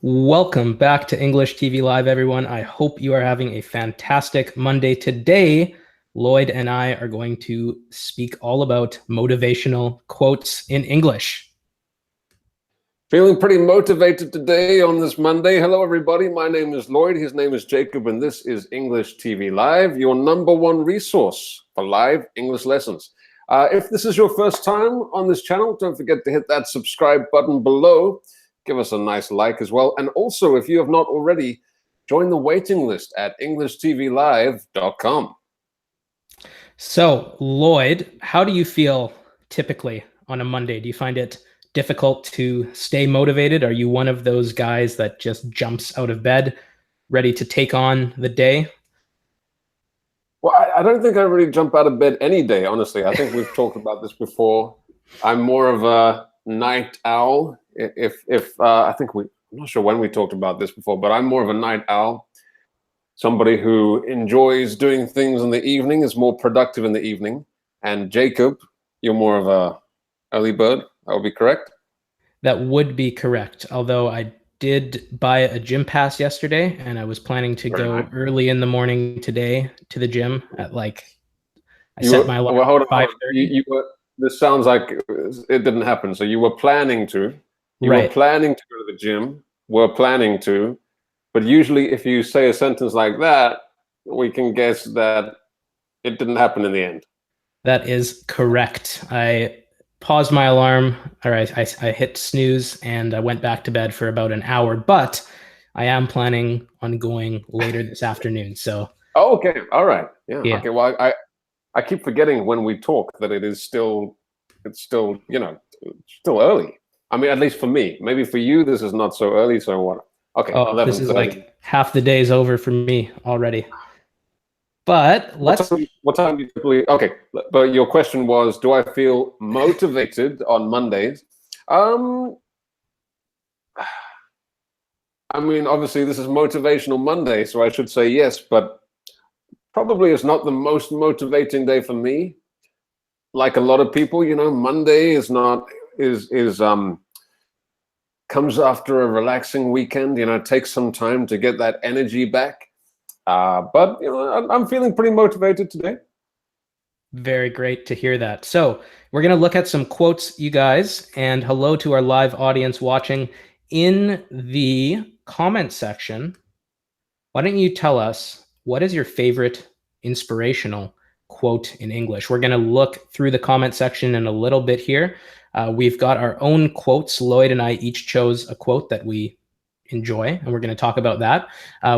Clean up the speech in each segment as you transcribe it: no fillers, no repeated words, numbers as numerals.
Welcome back to English TV Live, everyone. I hope you are having a fantastic Monday. Today, Lloyd and I are going to speak all about motivational quotes in English. Feeling pretty motivated today on this Monday. Hello, everybody. My name is Lloyd. His name is Jacob, and this is English TV Live, your #1 resource for live English lessons. If this is your first time on this channel, don't forget to hit that subscribe button below. Give us a nice like as well. And also, if you have not already, join the waiting list at EnglishTVLive.com. So, Lloyd, how do you feel typically on a Monday? Do you find it difficult to stay motivated? Are you one of those guys that just jumps out of bed, ready to take on the day? Well, I don't think I really jump out of bed any day, honestly. I think we've talked about this before. I'm more of a night owl. I think I'm not sure when we talked about this before, but I'm more of a night owl. Somebody who enjoys doing things in the evening, is more productive in the evening. And Jacob, you're more of a early bird. That would be correct? That would be correct. Although I did buy a gym pass yesterday, and I was planning to go early in the morning today to the gym at I set my alarm at 5:30. This sounds like it didn't happen. So you were planning to. You were planning to go to the gym. Were planning to. But usually if you say a sentence like that, we can guess that it didn't happen in the end. That is correct. I paused my alarm, or I hit snooze, and I went back to bed for about an hour. But I am planning on going later this afternoon. So. Oh, okay. All right. Yeah. Okay. Well, I keep forgetting when we talk that it's still still early. I mean, at least for me. Maybe for you, this is not so early. So what? Okay. Oh, this is like half the day's over for me already. But let's. What time do you typically? Okay, but your question was, do I feel motivated on Mondays? I mean, obviously, this is Motivational Monday, so I should say yes, but probably it's not the most motivating day for me. Like a lot of people, Monday is not comes after a relaxing weekend. It takes some time to get that energy back. But I'm feeling pretty motivated today. Very great to hear that. So we're going to look at some quotes, you guys, and hello to our live audience watching. In the comment section, why don't you tell us what is your favorite inspirational quote in English? We're going to look through the comment section in a little bit here. We've got our own quotes. Lloyd and I each chose a quote that we enjoy, and we're going to talk about that.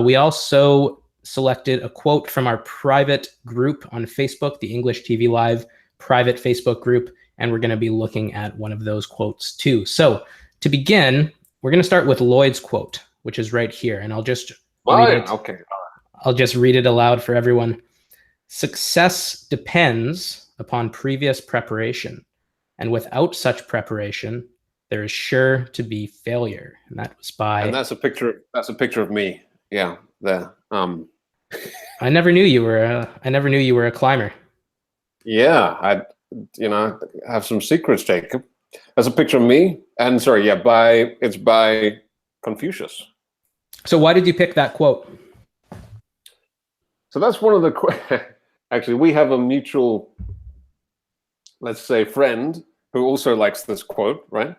We also selected a quote from our private group on Facebook, the English TV Live private Facebook group, and we're going to be looking at one of those quotes too. So to begin, we're going to start with Lloyd's quote, which is right here, and I'll just read it. Okay. I'll just read it aloud for everyone. Success depends upon previous preparation, and without such preparation, there is sure to be failure. And that was by. And that's a picture. That's a picture of me. Yeah, there. I never knew you were. I never knew you were a climber. Yeah, I have some secrets, Jacob. That's a picture of me. And sorry, yeah, it's by Confucius. So why did you pick that quote? So that's one of the. Actually, we have a mutual, let's say, friend who also likes this quote. Right?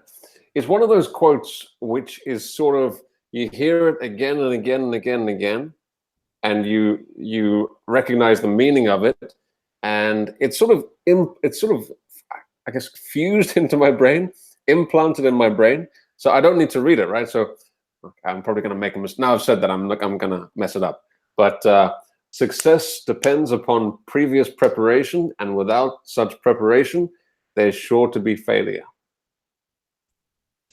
It's one of those quotes which is sort of, you hear it again and again and again and again, and you recognize the meaning of it, and it's sort of I guess fused into my brain, implanted in my brain. So I don't need to read it, right? So I'm probably going to make a mistake. Now I've said that, I'm going to mess it up. But success depends upon previous preparation, and without such preparation, there's sure to be failure.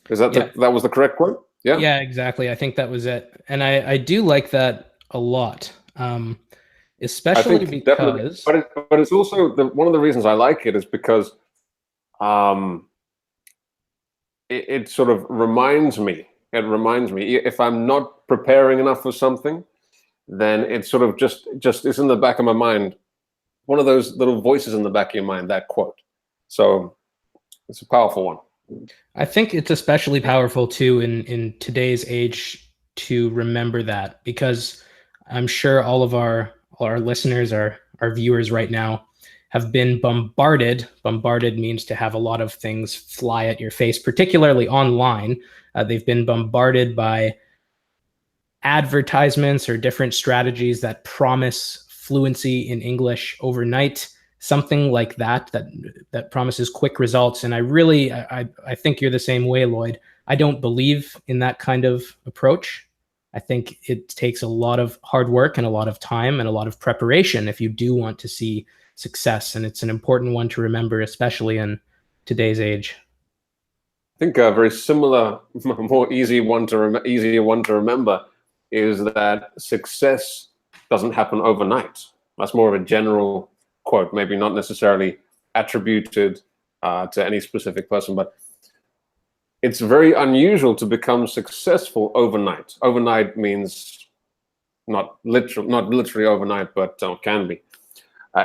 Is that that was the correct quote? Yeah. Yeah, exactly. I think that was it. And I do like that a lot, especially because. But it's also one of the reasons I like it is because it sort of reminds me. It reminds me if I'm not preparing enough for something, then it sort of just is in the back of my mind. One of those little voices in the back of your mind, that quote. So it's a powerful one. I think it's especially powerful too in today's age to remember that, because I'm sure all our listeners, our viewers right now have been bombarded. Bombarded means to have a lot of things fly at your face, particularly online. They've been bombarded by advertisements or different strategies that promise fluency in English overnight, something like that promises quick results. And I think you're the same way, Lloyd. I don't believe in that kind of approach. I think it takes a lot of hard work and a lot of time and a lot of preparation if you do want to see success, and it's an important one to remember, especially in today's age. I think a very similar, more easier one to remember is that success doesn't happen overnight. That's more of a general quote, maybe not necessarily attributed to any specific person, but it's very unusual to become successful overnight. Overnight means not literally overnight, but can be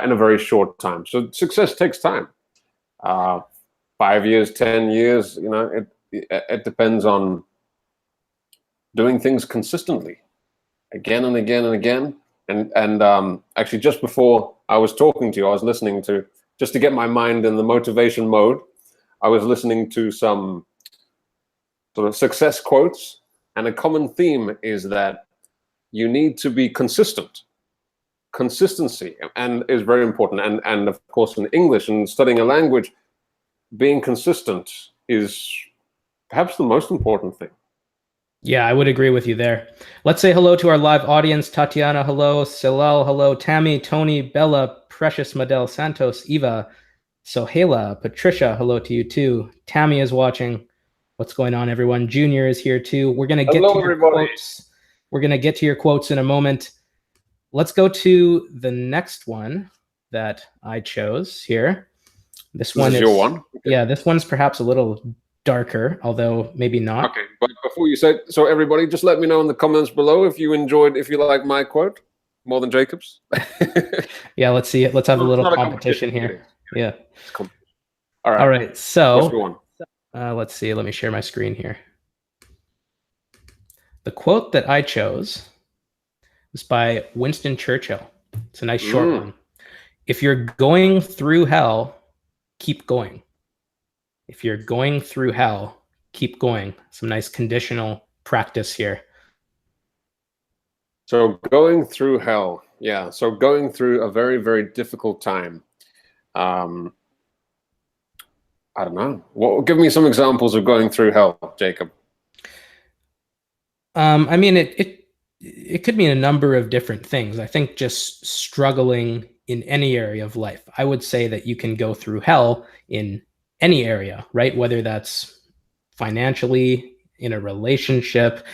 in a very short time. So success takes time. 5 years, 10 years, it depends on doing things consistently, again and again and again. And actually, just before I was talking to you, I was listening to, just to get my mind in the motivation mode, I was listening to some sort of success quotes, and a common theme is that you need to be consistent. Consistency and is very important. And of course, in English and studying a language, being consistent is perhaps the most important thing. Yeah, I would agree with you there. Let's say hello to our live audience. Tatiana, hello. Silal, hello. Tammy, Tony, Bella, Precious, Madel, Santos, Eva, Sohela, Patricia, hello to you too. Tammy is watching. What's going on, everyone? Junior is here too. We're going to get to your quotes. We're going to get to your quotes in a moment. Let's go to the next one that I chose here. This one is your one? Okay. Yeah, this one's perhaps a little darker, although maybe not. Okay, but before you say, so everybody, just let me know in the comments below if you like my quote more than Jacob's. Yeah, let's see it. Let's have a little competition here. Yeah. All right. So let's see. Let me share my screen here. The quote that I chose was by Winston Churchill. It's a nice short one. If you're going through hell, keep going. If you're going through hell, keep going. Some nice conditional practice here. So going through hell. Yeah. So going through a very, very difficult time. I don't know. Give me some examples of going through hell, Jacob. I mean, it could mean a number of different things. I think just struggling in any area of life. I would say that you can go through hell in any area, right? Whether that's financially, in a relationship.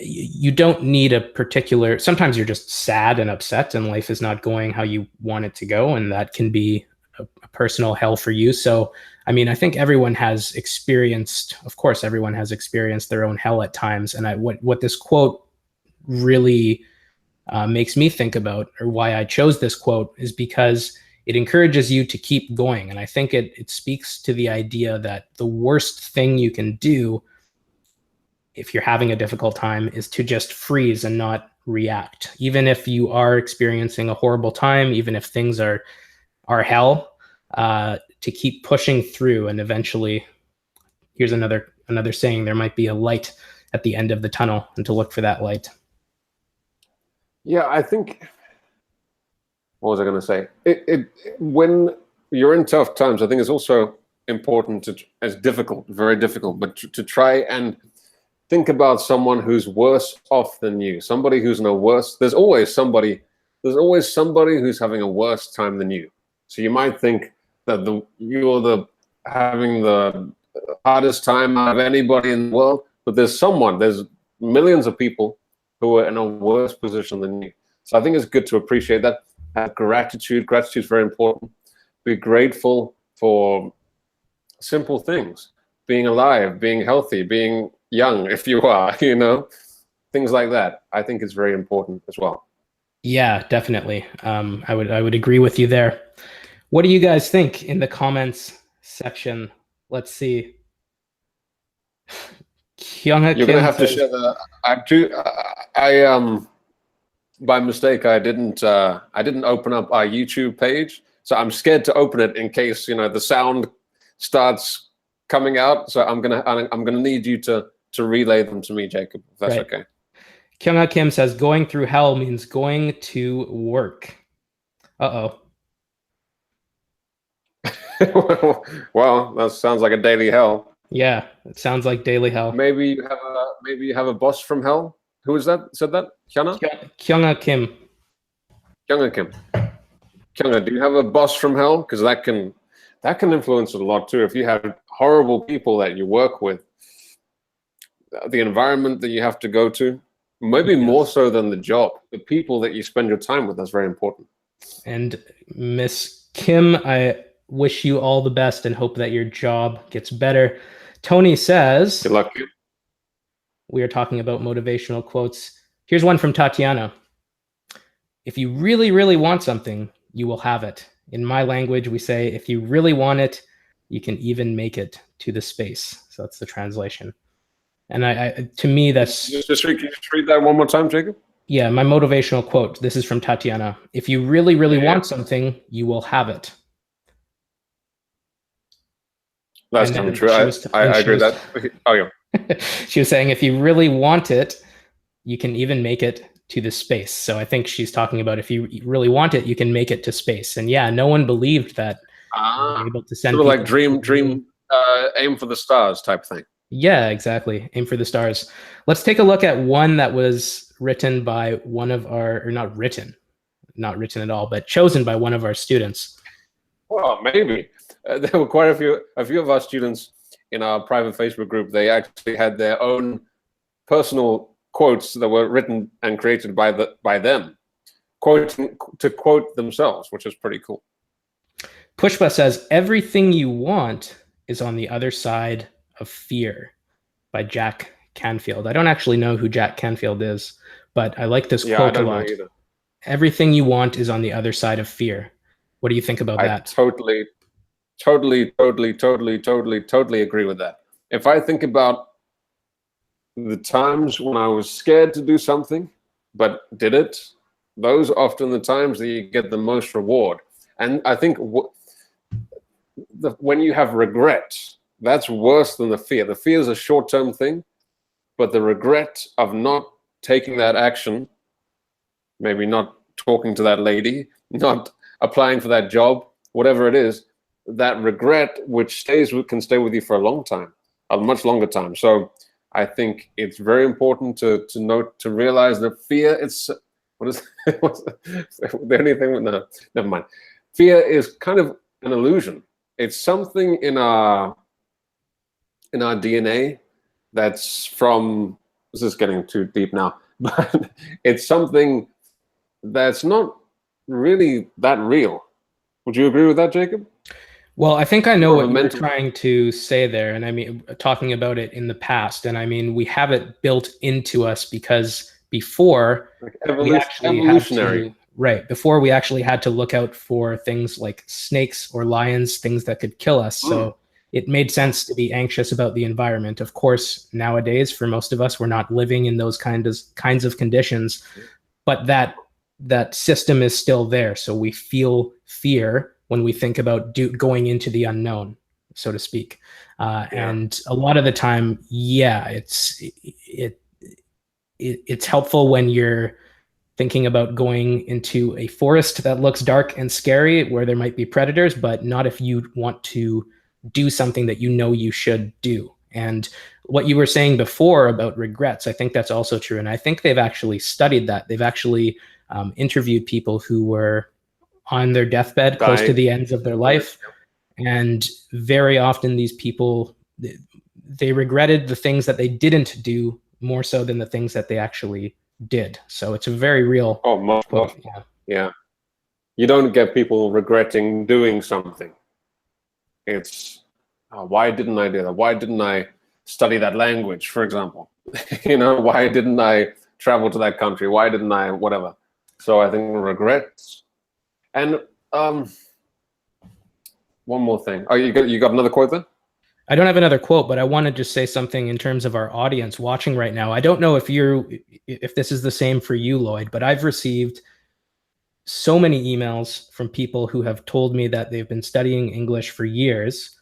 You don't need a particular, sometimes you're just sad and upset and life is not going how you want it to go. And that can be a personal hell for you. So, I mean, I think everyone has experienced, of course, everyone has experienced their own hell at times. And what this quote really makes me think about, or why I chose this quote, is because it encourages you to keep going. And I think it speaks to the idea that the worst thing you can do if you're having a difficult time is to just freeze and not react. Even if you are experiencing a horrible time, even if things are hell, to keep pushing through. And eventually, here's another saying, there might be a light at the end of the tunnel, and to look for that light. Yeah, I think, what was I going to say? When you're in tough times, I think it's also important it's difficult, very difficult, but to try and think about someone who's worse off than you, somebody who's in a worse, there's always somebody who's having a worse time than you. So you might think that you're having the hardest time out of anybody in the world, but there's millions of people who are in a worse position than you. So I think it's good to appreciate that. Have gratitude. Gratitude is very important. Be grateful for simple things. Being alive, being healthy, being young, if you are, things like that. I think it's very important as well. Yeah, definitely. I would agree with you there. What do you guys think in the comments section Let's see. Kyunga You're gonna Kim have to says, share the. I do. By mistake, I didn't open up our YouTube page, so I'm scared to open it in case the sound starts coming out. So I'm gonna need you to relay them to me, Jacob, if that's right. okay. Kyunga Kim says, going through hell means going to work. Uh-oh. Well, that sounds like a daily hell. Yeah, it sounds like daily hell. Maybe you have a boss from hell. Who is that? Said that? Hyuna? Kyunga Kim. Kyunga Kim. Kyunga, do you have a boss from hell? Because that can influence it a lot too. If you have horrible people that you work with, the environment that you have to go to, maybe more so than the job, the people that you spend your time with, that's very important. And Miss Kim, I wish you all the best and hope that your job gets better. Tony says, Good luck. we are talking about motivational quotes. Here's one from Tatiana. If you really, really want something, you will have it. In my language, we say, if you really want it, you can even make it to the space. So that's the translation. And to me, that's Can you just read that one more time, Jacob? Yeah, my motivational quote. This is from Tatiana. If you really, really want something, you will have it. That's And true. I agree that. Oh yeah. She was saying, if you really want it, you can even make it to the space. So I think she's talking about if you really want it, you can make it to space. And yeah, no one believed that you're able to send sort of like people dream, aim for the stars type thing. Yeah, exactly. Aim for the stars. Let's take a look at one that was written by one of our, or not written at all, but chosen by one of our students. Well, maybe there were quite a few of our students in our private Facebook group. They actually had their own personal quotes that were written and created by them, quoting to quote themselves, which is pretty cool. Pushpa says, everything you want is on the other side of fear, by Jack Canfield. I don't actually know who Jack Canfield is, but I like this quote a lot. Everything you want is on the other side of fear. What do you think about that? Totally agree with that. If I think about the times when I was scared to do something, but did it, those are often the times that you get the most reward. And I think when you have regret, that's worse than the fear. The fear is a short-term thing, but the regret of not taking that action, maybe not talking to that lady, not applying for that job, whatever it is, that regret, which can stay with you for a long time, a much longer time. So I think it's very important to realize that fear, what's the only thing? No, never mind. Fear is kind of an illusion. It's something in our DNA that's from, this is getting too deep now, but it's something that's not really that real. Would you agree with that, Jacob? Well, I think I know what you're trying to say there. And I mean, talking about it in the past. And I mean, we have it built into us because before we actually had to, before we actually had to look out for things like snakes or lions, things that could kill us. So it made sense to be anxious about the environment. Of course, nowadays, for most of us, we're not living in those kinds of conditions, but that system is still there. So we feel fear when we think about going into the unknown, so to speak. And a lot of the time, it's helpful when you're thinking about going into a forest that looks dark and scary where there might be predators, but not if you want to do something that you know you should do. And what you were saying before about regrets, I think that's also true. And I think they've actually studied that. They've actually interviewed people who were on their deathbed, close to the ends of their life. And very often these people, they regretted the things that they didn't do more so than the things that they actually did. So it's a very real quote. Yeah. You don't get people regretting doing something. It's, why didn't I do that? Why didn't I study that language, for example? Why didn't I travel to that country? Why didn't I, whatever? So I think regrets. And one more thing. Oh, you got another quote there? I don't have another quote, but I want to just say something in terms of our audience watching right now. I don't know if this is the same for you, Lloyd, but I've received so many emails from people who have told me that they've been studying English for years,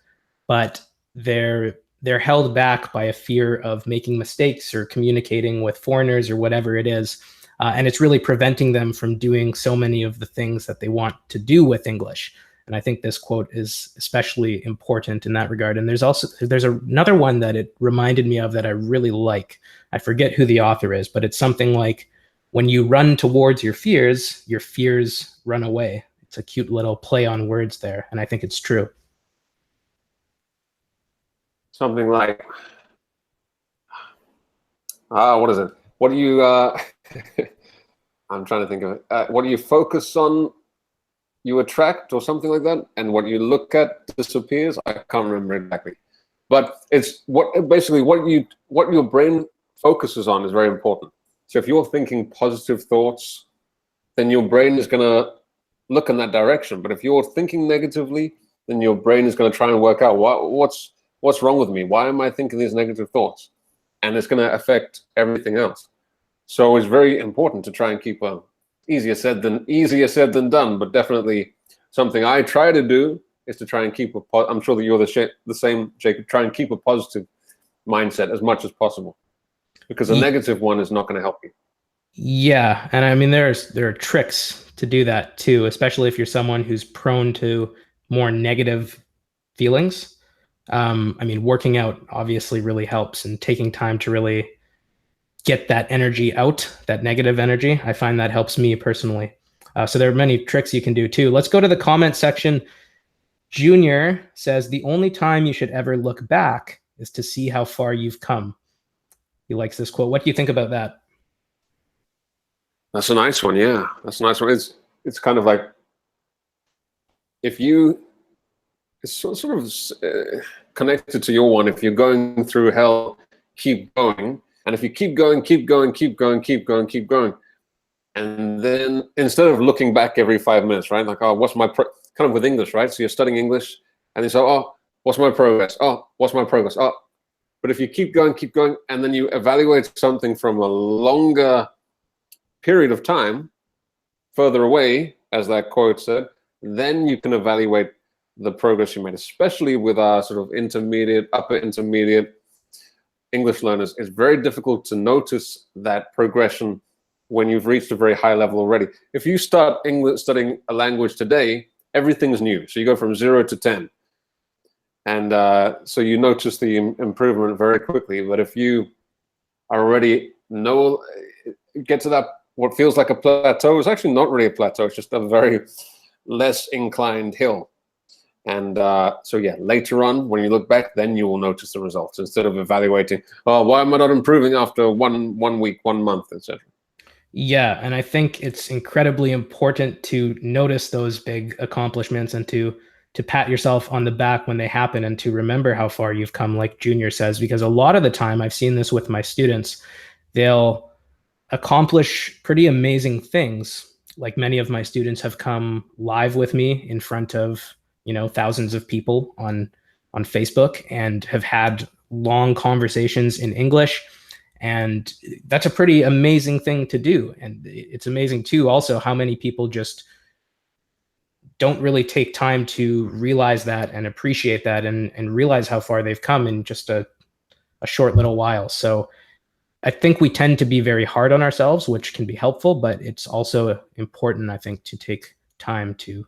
but they're held back by a fear of making mistakes or communicating with foreigners or whatever it is. And it's really preventing them from doing so many of the things that they want to do with English. And I think this quote is especially important in that regard. And there's another one that it reminded me of that I really like. I forget who the author is, but it's something like, when you run towards your fears run away. It's a cute little play on words there, and I think it's true. Something like, what is it? What do you, I'm trying to think of it. What do you focus on, you attract, or something like that? And what you look at disappears? I can't remember exactly. But it's basically what your brain focuses on is very important. So if you're thinking positive thoughts, then your brain is going to look in that direction. But if you're thinking negatively, then your brain is going to try and work out what's wrong with me? Why am I thinking these negative thoughts? And it's going to affect everything else. So it's very important to try and keep easier said than done, but definitely something I try to do is to try and keep I'm sure that you're the same, Jacob, try and keep a positive mindset as much as possible, because a negative one is not going to help you. Yeah, and I mean there are tricks to do that too, especially if you're someone who's prone to more negative feelings. I mean, working out obviously really helps, and taking time to really get that energy out, that negative energy. I find that helps me personally. So there are many tricks you can do too. Let's go to the comment section. Junior says, the only time you should ever look back is to see how far you've come. He likes this quote. What do you think about that? That's a nice one. Yeah, that's a nice one. It's kind of like, if you, it's sort of connected to your one. If you're going through hell, keep going. And if you keep going, keep going, keep going, keep going, keep going, and then instead of looking back every 5 minutes, right? Like, oh, what's my kind of with English, right? So you're studying English, and you say, oh, what's my progress? Oh, what's my progress? Oh, but if you keep going, and then you evaluate something from a longer period of time, further away, as that quote said, then you can evaluate the progress you made, especially with our sort of intermediate, upper intermediate English learners. It's very difficult to notice that progression when you've reached a very high level already. If you start studying a language today, everything's new. So you go from 0 to 10. And so you notice the improvement very quickly. But if you already get to that, what feels like a plateau, is actually not really a plateau. It's just a very less inclined hill. And so yeah, later on, when you look back, then you will notice the results, instead of evaluating, oh, why am I not improving after one week, 1 month, etc. Yeah, and I think it's incredibly important to notice those big accomplishments and to pat yourself on the back when they happen, and to remember how far you've come, like Junior says, because a lot of the time I've seen this with my students. They'll accomplish pretty amazing things. Like, many of my students have come live with me in front of, thousands of people on Facebook, and have had long conversations in English. And that's a pretty amazing thing to do. And it's amazing too also how many people just don't really take time to realize that and appreciate that, and realize how far they've come in just a short little while. So I think we tend to be very hard on ourselves, which can be helpful, but it's also important, I think, to take time to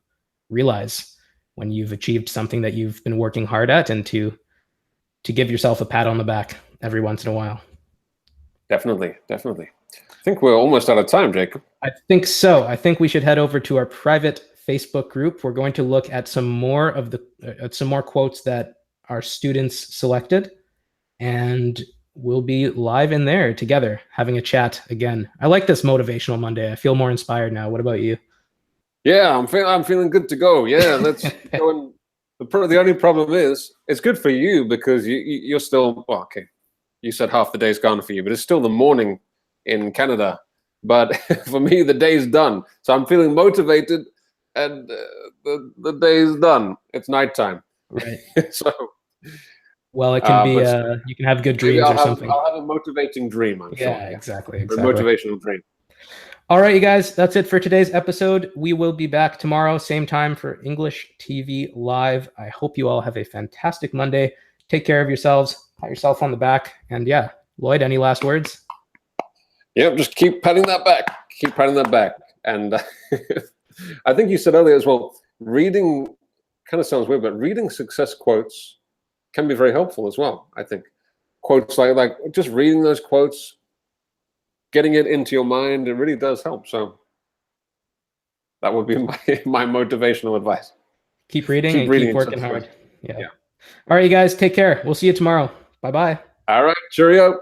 realize when you've achieved something that you've been working hard at, and to give yourself a pat on the back every once in a while. Definitely. I think we're almost out of time, Jacob. I think so. I think we should head over to our private Facebook group. We're going to look at some more quotes that our students selected, and we'll be live in there together having a chat again. I like this Motivational Monday. I feel more inspired now. What about you? Yeah, I'm feeling good to go. Yeah, let's go. And the only problem is, it's good for you because you're still, well, okay, you said half the day's gone for you, but it's still the morning in Canada. But for me, the day's done. So I'm feeling motivated, and the day's done. It's nighttime. Right. So Well, it can be But you can have good maybe dreams or something. I'll have a motivating dream, I'm sure. Yeah, Yeah. exactly, A exactly. motivational dream. All right, you guys, that's it for today's episode. We will be back tomorrow, same time for English TV Live. I hope you all have a fantastic Monday. Take care of yourselves, pat yourself on the back, and yeah, Lloyd, any last words? Yep, just keep patting that back. Keep patting that back. And I think you said earlier as well, reading kind of sounds weird, but reading success quotes can be very helpful as well. I think quotes like just reading those quotes, getting it into your mind, it really does help. So that would be my motivational advice. Keep reading Keep and reading keep working hard. Yeah. All right, you guys, take care. We'll see you tomorrow. Bye-bye. All right. Cheerio.